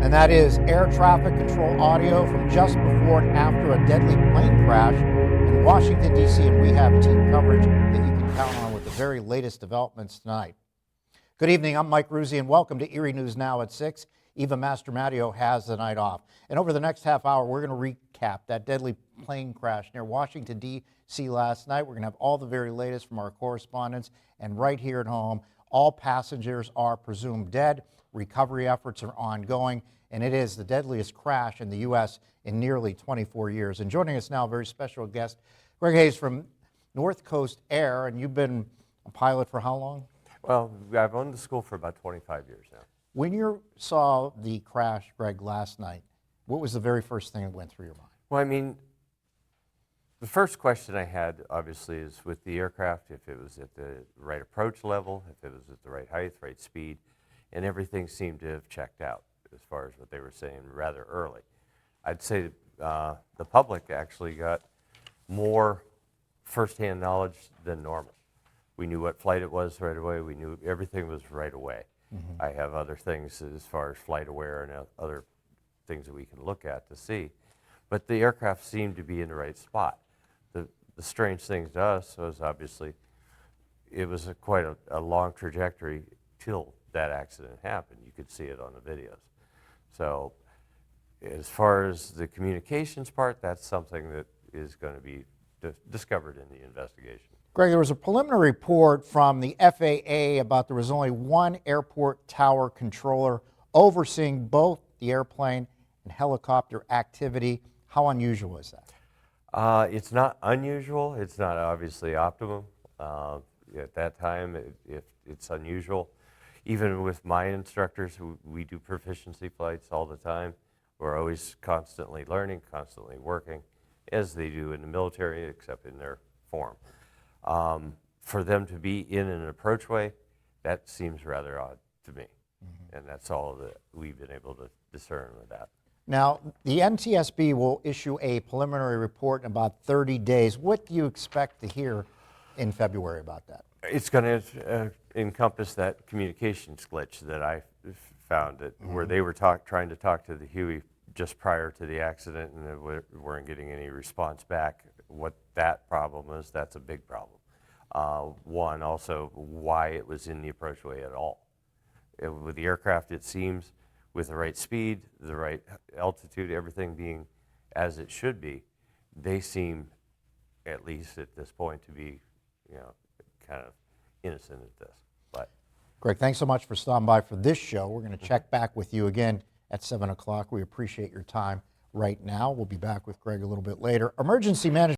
And that is air traffic control audio from just before and after a deadly plane crash in Washington, D.C. And we have team coverage that you can count on with the very latest developments tonight. Good evening, I'm Mike Ruzzi, and welcome to Erie News Now at 6. Eva Mastromatteo has the night off. And over the next half hour, we're going to recap that deadly plane crash near Washington, D.C. last night. We're going to have all the very latest from our correspondents. And right here at home, all passengers are presumed dead. Recovery efforts are ongoing, and it is the deadliest crash in the U.S. in nearly 24 years. And joining us now, a very special guest, Greg Hayes from North Coast Air. And you've been a pilot for how long? Well, I've owned the school for about 25 years now. When you saw the crash, Greg, last night, what was the very first thing that went through your mind? Well, I mean, the first question I had, obviously, is with the aircraft, if it was at the right approach level, if it was at the right height, right speed, and everything seemed to have checked out as far as what they were saying rather early. I'd say the public actually got more firsthand knowledge than normal. We knew what flight it was right away. We knew everything was right away. Mm-hmm. I have other things as far as flight aware and other things that we can look at to see. But the aircraft seemed to be in the right spot. The strange thing to us was obviously it was quite a long trajectory till that accident happened. You could see it on the videos. So as far as the communications part, that's something that is going to be discovered in the investigation. Greg, there was a preliminary report from the FAA about there was only one airport tower controller overseeing both the airplane and helicopter activity. How unusual is that? It's not unusual. It's not obviously optimum. At that time, it's unusual. Even with my instructors, we do proficiency flights all the time. We're always constantly learning, constantly working, as they do in the military, except in their form. For them to be in an approachway, that seems rather odd to me. Mm-hmm. And that's all that we've been able to discern with that. Now, the NTSB will issue a preliminary report in about 30 days. What do you expect to hear in February about that? It's going to encompass that communications glitch that I found, where they were trying to talk to the Huey just prior to the accident, and they weren't getting any response back. What that problem is, that's a big problem. One, also, why it was in the approachway at all. With the aircraft, it seems, with the right speed, the right altitude, everything being as it should be, they seem, at least at this point, to be, kind of innocent at this. But Greg, thanks so much for stopping by for this show. We're going to check back with you again at 7 o'clock. We appreciate your time right now. We'll be back with Greg a little bit later. Emergency management.